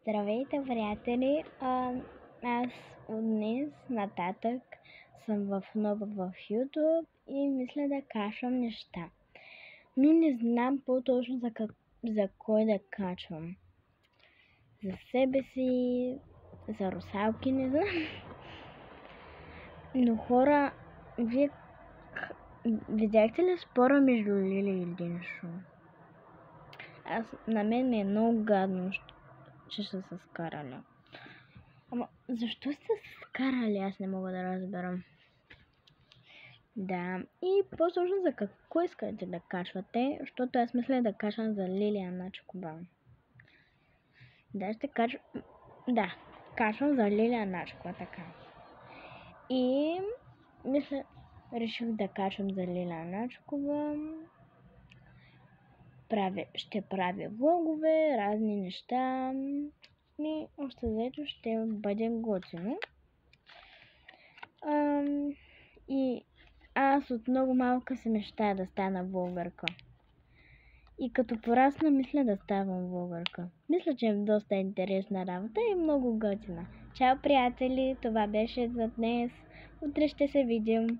Здравейте, приятели! Аз от днес нататък съм нова в YouTube и мисля да качвам неща. Но не знам по-точно за кой да качвам. За себе си, за русалки, не знам. Но хора, вие видяхте ли спора между Лили и Диншо? На мен ми е много гадно, че са се скарали. Ама защо сте се скарали? Аз не мога да разберам. Да, и по-точно за какво искате да качвате, защото аз мисля да качвам за Лилия Начкова. Да, ще качвам... Да, качвам за Лилия Начкова, така. И мисля, реших да качвам за Лилия Начкова. Ще правя влогове, разни неща. И още заето ще бъде готино. И аз от много малка се мечтая да стана влогърка. И като порасна, мисля да ставам влогърка. Мисля, че е доста интересна работа и много готина. Чао, приятели! Това беше за днес. Утре ще се видим.